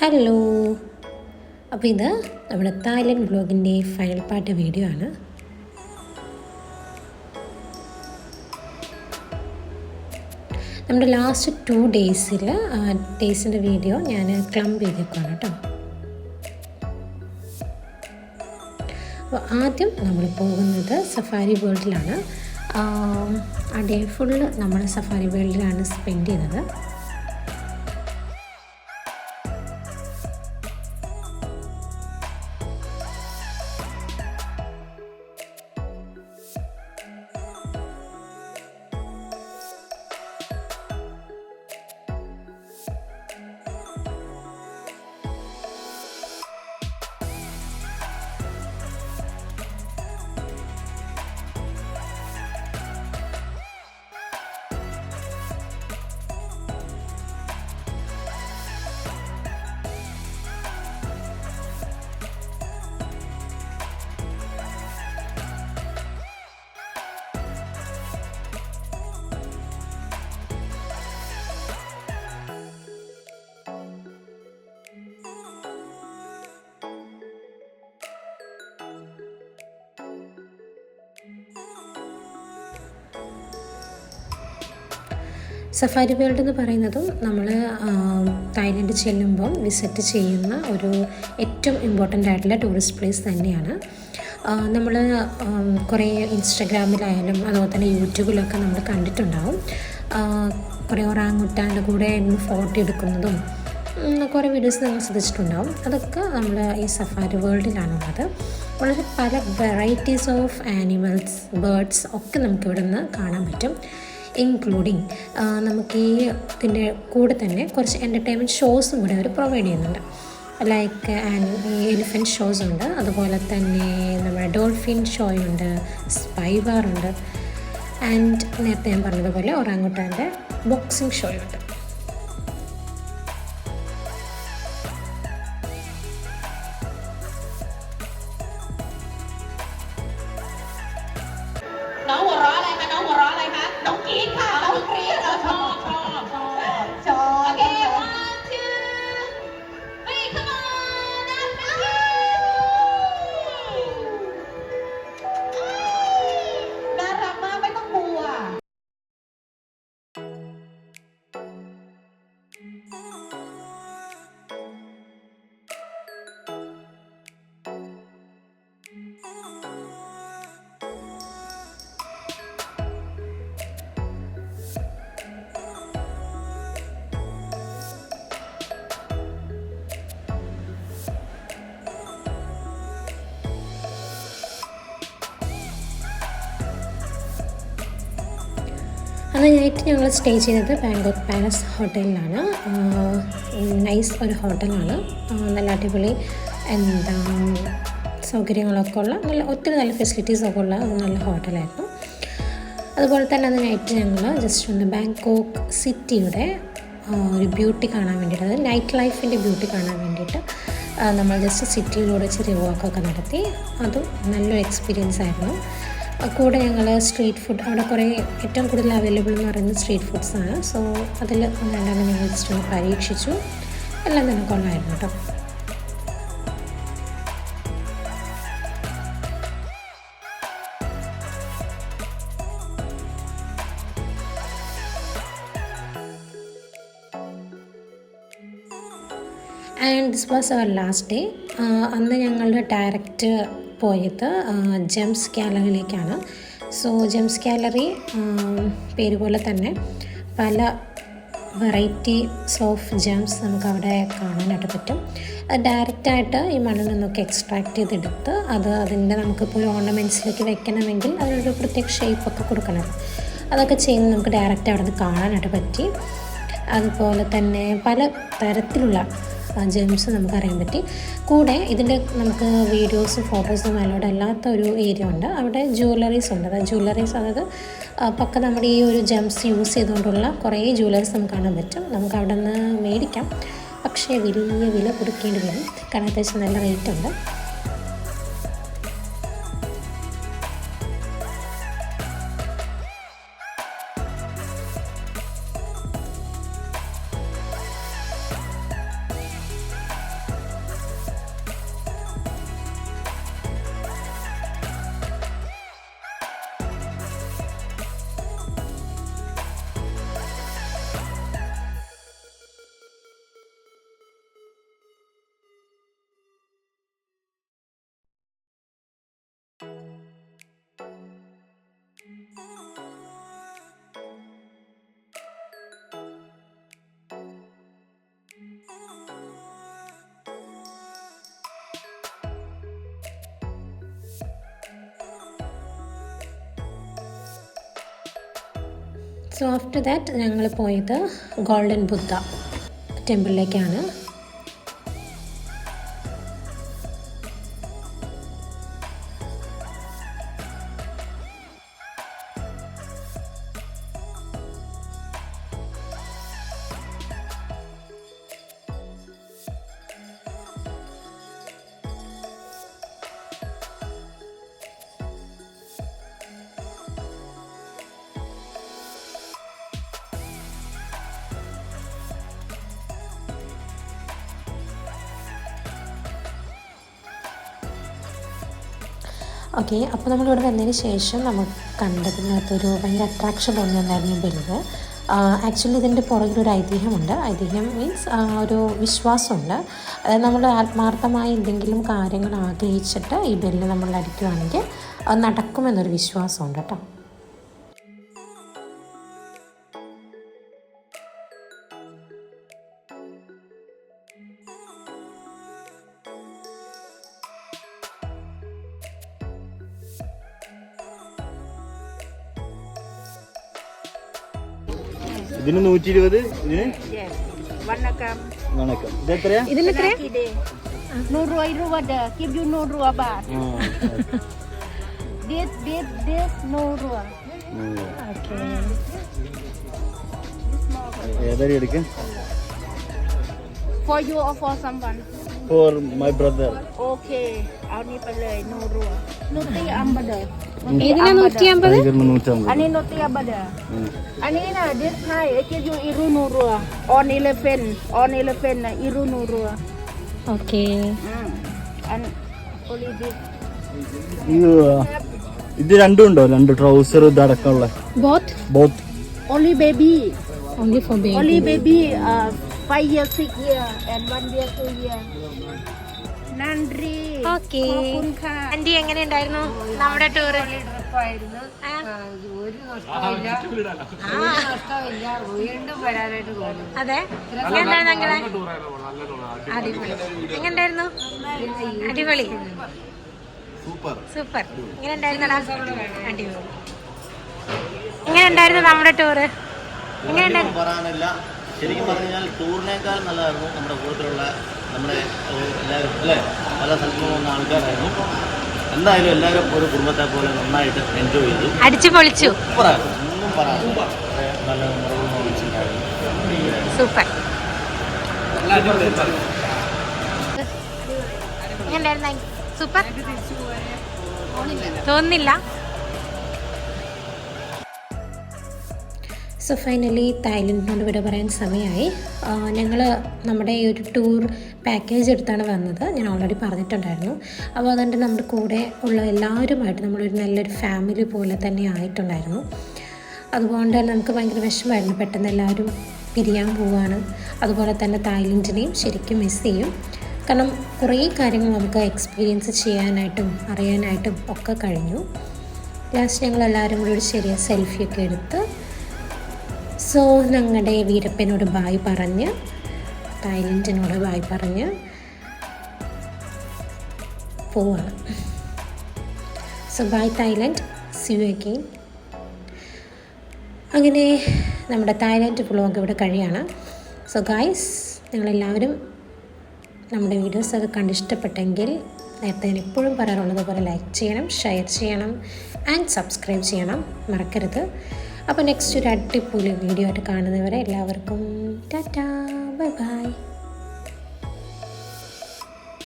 Hello. അപ്പോൾ ഇത് നമ്മുടെ തായ്ലൻഡ് വ്ളോഗിൻ്റെ ഫൈനൽ പാർട്ട് വീഡിയോ ആണ്. നമ്മുടെ ലാസ്റ്റ് 2 ഡേയ്സിൻ്റെ വീഡിയോ ഞാൻ ക്ലംപ് ചെയ്തേക്കാണ് കേട്ടോ. അപ്പോൾ ആദ്യം നമ്മൾ പോകുന്നത് സഫാരി വേൾഡിലാണ്. ആ ഡേ ഫുള്ള് നമ്മൾ സഫാരി വേൾഡിലാണ് സ്പെൻഡ് ചെയ്തത്. സഫാരി വേൾഡ് എന്ന് പറയുന്നതും നമ്മൾ തായ്ലൻഡ് ചെല്ലുമ്പം വിസിറ്റ് ചെയ്യുന്ന ഒരു ഏറ്റവും ഇമ്പോർട്ടൻ്റ് ആയിട്ടുള്ള ടൂറിസ്റ്റ് പ്ലേസ് തന്നെയാണ്. നമ്മൾ കുറേ ഇൻസ്റ്റഗ്രാമിലായാലും അതുപോലെ തന്നെ യൂട്യൂബിലൊക്കെ നമ്മൾ കണ്ടിട്ടുണ്ടാവും. കുറേ ഒറാങ്ങുട്ടാൻ്റെ കൂടെ ഫോട്ടോ എടുക്കുന്നതും കുറേ വീഡിയോസ് നമ്മൾ ശ്രദ്ധിച്ചിട്ടുണ്ടാവും. അതൊക്കെ നമ്മൾ ഈ സഫാരി വേൾഡിലാണുള്ളത്. വളരെ പല വെറൈറ്റീസ് ഓഫ് ആനിമൽസ്, ബേർഡ്സ് ഒക്കെ നമുക്കിവിടെ നിന്ന് കാണാൻ പറ്റും. ഇൻക്ലൂഡിങ് നമുക്ക് ഈ ഇതിൻ്റെ കൂടെ തന്നെ കുറച്ച് എൻ്റർടൈൻമെൻറ്റ് ഷോസും കൂടെ അവർ പ്രൊവൈഡ് ചെയ്യുന്നുണ്ട്. ലൈക്ക് എലിഫൻറ്റ് ഷോസ് ഉണ്ട്, അതുപോലെ തന്നെ നമ്മുടെ ഡോൾഫിൻ ഷോയുണ്ട്, സ്പൈ ബാറുണ്ട്, ആൻഡ് നേരത്തെ ഞാൻ പറഞ്ഞതുപോലെ ഒറാങ്ങുട്ടാൻ്റെ ബോക്സിംഗ് ഷോയുണ്ട്. അന്ന് നൈറ്റ് ഞങ്ങൾ സ്റ്റേ ചെയ്തത് ബാങ്കോക്ക് പാലസ് ഹോട്ടലിലാണ്. നൈസ് ഒരു ഹോട്ടലാണ്, നല്ല അടിപൊളി സൗകര്യങ്ങളൊക്കെ ഉള്ള ഒത്തിരി നല്ല ഫെസിലിറ്റീസൊക്കെ ഉള്ള നല്ല ഹോട്ടലായിരുന്നു. അതുപോലെ തന്നെ അന്ന് നൈറ്റ് ഞങ്ങൾ ജസ്റ്റ് ഒന്ന് ബാങ്കോക്ക് സിറ്റിയുടെ ഒരു ബ്യൂട്ടി കാണാൻ വേണ്ടിയിട്ട്, അതായത് നൈറ്റ് ലൈഫിൻ്റെ ബ്യൂട്ടി കാണാൻ വേണ്ടിയിട്ട് നമ്മൾ ജസ്റ്റ് സിറ്റിയിലൂടെ ചെറിയ വാക്കൊക്കെ നടത്തി. അതും നല്ലൊരു എക്സ്പീരിയൻസ് ആയിരുന്നു. കൂടെ ഞങ്ങൾ സ്ട്രീറ്റ് ഫുഡ്, അവിടെ കുറേ ഏറ്റവും കൂടുതൽ അവൈലബിൾ എന്ന് പറയുന്നത് സ്ട്രീറ്റ് ഫുഡ്സാണ്. സോ അതിൽ രണ്ടെണ്ണം ഞങ്ങൾ ജസ്റ്റ് ഒന്ന് പരീക്ഷിച്ചു. എല്ലാം തന്നെ കൊള്ളായിരുന്നു കേട്ടോ. And this was our last day. അന്ന് ഞങ്ങളുടെ ഡയറക്റ്റ് പോയത് ജെംസ് ഗാലറിയിലേക്കാണ്. സോ ജെംസ് ഗാലറി പേര് പോലെ തന്നെ പല വെറൈറ്റീസ് ഓഫ് ജെംസ് നമുക്ക് അവിടെ കാണാനായിട്ട് പറ്റും. ഡയറക്റ്റായിട്ട് ഈ മണ്ണിൽ നിന്നൊക്കെ എക്സ്ട്രാക്ട് ചെയ്തെടുത്ത് അതിൻ്റെ നമുക്കിപ്പോൾ ഒരു ഓർണമെൻറ്റ്സിലേക്ക് വെക്കണമെങ്കിൽ അതിനൊരു പ്രത്യേക ഷേപ്പൊക്കെ കൊടുക്കണം. അതൊക്കെ ചെയ്യുന്നത് നമുക്ക് ഡയറക്റ്റ് അവിടെ നിന്ന് കാണാനായിട്ട് പറ്റി. അതുപോലെ തന്നെ പല തരത്തിലുള്ള ജെംസ് നമുക്കറിയാൻ പറ്റി. കൂടെ ഇതിൻ്റെ നമുക്ക് വീഡിയോസും ഫോട്ടോസും അലോഡ് അല്ലാത്ത ഒരു ഏരിയ ഉണ്ട്. അവിടെ ജ്വല്ലറീസ് ഉണ്ട്. അതായത് പക്ക നമ്മുടെ ഈ ഒരു ജെംസ് യൂസ് ചെയ്തുകൊണ്ടുള്ള കുറേ ജ്വല്ലറീസ് നമുക്ക് കാണാൻ പറ്റും. നമുക്ക് അവിടെ നിന്ന് മേടിക്കാം, പക്ഷേ വലിയ വില കൊടുക്കേണ്ടി വരും. കാരണം അത്യാവശ്യം നല്ല റേറ്റ് ഉണ്ട്. സോ ആഫ്റ്റർ ദാറ്റ് ഞങ്ങൾ പോയത് ഗോൾഡൻ ബുദ്ധ ടെമ്പിളിലേക്കാണ്. ഓക്കെ, അപ്പോൾ നമ്മളിവിടെ വന്നതിന് ശേഷം നമുക്ക് കണ്ടതിനകത്തൊരു ഭയങ്കര അട്രാക്ഷൻ തോന്നിയിട്ടുണ്ടായിരുന്നു ബെല്ല്. ആക്ച്വലി ഇതിൻ്റെ പുറകിലൊരു ഐതിഹ്യമുണ്ട്. ഐതിഹ്യം മീൻസ് ഒരു വിശ്വാസമുണ്ട്. അതായത് നമ്മൾ ആത്മാർത്ഥമായി എന്തെങ്കിലും കാര്യങ്ങൾ ആഗ്രഹിച്ചിട്ട് ഈ ബെല്ല് നമ്മൾ അടിക്കുകയാണെങ്കിൽ അത് നടക്കുമെന്നൊരു വിശ്വാസമുണ്ട് കേട്ടോ. ഇതിന് 120, ഇതിന് വണക്കം. വണക്കം. ഇത് എത്രയാ? ഇതിന് എത്രയാ? 100 ada. Give you 100 baht. This 100. Okay, ഏതായാലും എടുക്കാം. For you or for someone? For my brother. Okay. Iniไปเลย100. Nuti ambada. ഇതിന് 150. ടൈഗറിന് 150. Ani nuti ambada. Ani na this high. I give you iru 100. On elephant na iru 100. Okay, And only this. ഇത് രണ്ടും ഉണ്ടോ? രണ്ട് trouser ഇതടക്കമുള്ള both both. Only baby. Only for baby. Only baby 5 years, 6 years and 1 year, 2 year. നന്ദി. Okay, Khun anti എങ്ങനെ ഉണ്ടായിരുന്നു നമ്മുടെ tour? ഒരു നഷ്ടമില്ല, വീണ്ടും വരാനായിട്ട് തോന്നുന്നു. അതെ, എങ്ങനെയുണ്ടായിരുന്നു ഞങ്ങളെ? അടിപൊളി. എങ്ങനെയുണ്ടായിരുന്നു? അടിപൊളി, സൂപ്പർ. എങ്ങനെ ഉണ്ടായിരുന്നടാ? അടിപൊളി. എങ്ങനെ ഉണ്ടായിരുന്നു നമ്മുടെ ടൂറ്? എങ്ങനെയുണ്ടായിരുന്നു? പറയാനില്ല. ശരിക്കും പറഞ്ഞു കഴിഞ്ഞാൽ ടൂറിനേക്കാൾ നല്ലതായിരുന്നു നമ്മുടെ കൂട്ടത്തിലുള്ള നമ്മുടെ എല്ലാവരും അല്ലേ, പല സ്ഥലത്തും വന്ന ആൾക്കാരായിരുന്നു. എന്തായാലും എല്ലാവരും ഒരു കുടുംബത്തെ പോലെ നന്നായിട്ട് എൻജോയ് ചെയ്തു, അടിച്ചു പൊളിച്ചു. സൂപ്പറായിരുന്നു. ഒന്നും പറയാനില്ല. നല്ല മുറകൾ വെച്ചിട്ടുണ്ടായിരുന്നു. സൂപ്പർ. എങ്ങനെയുണ്ടായിരുന്നു? സൂപ്പർ തോന്നില്ല. സോ ഫൈനലി തായ്ലൻഡിനോട് വിട പറയാൻ സമയമായി. ഞങ്ങൾ നമ്മുടെ ഈ ഒരു ടൂർ പാക്കേജ് എടുത്താണ് വന്നത്. ഞാൻ ഓൾറെഡി പറഞ്ഞിട്ടുണ്ടായിരുന്നു. അപ്പോൾ അതുകൊണ്ട് നമ്മുടെ കൂടെ ഉള്ള എല്ലാവരുമായിട്ട് നമ്മളൊരു നല്ലൊരു ഫാമിലി പോലെ തന്നെ ആയിട്ടുണ്ടായിരുന്നു. അതുകൊണ്ട് തന്നെ നമുക്ക് ഭയങ്കര വിഷമമായിരുന്നു, പെട്ടെന്ന് എല്ലാവരും പിരിയാൻ പോവുകയാണ്. അതുപോലെ തന്നെ തായ്ലൻഡിനെയും ശരിക്കും മിസ് ചെയ്യും. കാരണം കുറേ കാര്യങ്ങൾ നമുക്ക് എക്സ്പീരിയൻസ് ചെയ്യാനായിട്ടും അറിയാനായിട്ടും ഒക്കെ കഴിഞ്ഞു. ലാസ്റ്റ് ഞങ്ങളെല്ലാവരും കൂടി ഒരു ചെറിയ സെൽഫിയൊക്കെ എടുത്ത് സോ ഞങ്ങളുടെ വീരപ്പനോട് ബായ് പറഞ്ഞ്, തായ്ലൻഡിനോട് ബായ് പറഞ്ഞ് പോവാണ്. So bye Thailand, see you again. അങ്ങനെ നമ്മുടെ തായ്ലൻഡ് വ്ളോഗ് ഇവിടെ കഴിയാണ്. സോ ഗൈസ്, നിങ്ങളെല്ലാവരും നമ്മുടെ വീഡിയോസൊക്കെ കണ്ടിഷ്ടപ്പെട്ടെങ്കിൽ നേരത്തെ ഞാൻ എപ്പോഴും പറയാറുള്ളത് പോലെ ലൈക്ക് ചെയ്യണം, ഷെയർ ചെയ്യണം ആൻഡ് സബ്സ്ക്രൈബ് ചെയ്യണം, മറക്കരുത്. അപ്പോൾ നെക്സ്റ്റ് ഒരു അടിപൊളി വീഡിയോ ആയിട്ട് കാണുന്നവരെ എല്ലാവർക്കും ടാറ്റാ, ബൈ ബൈ.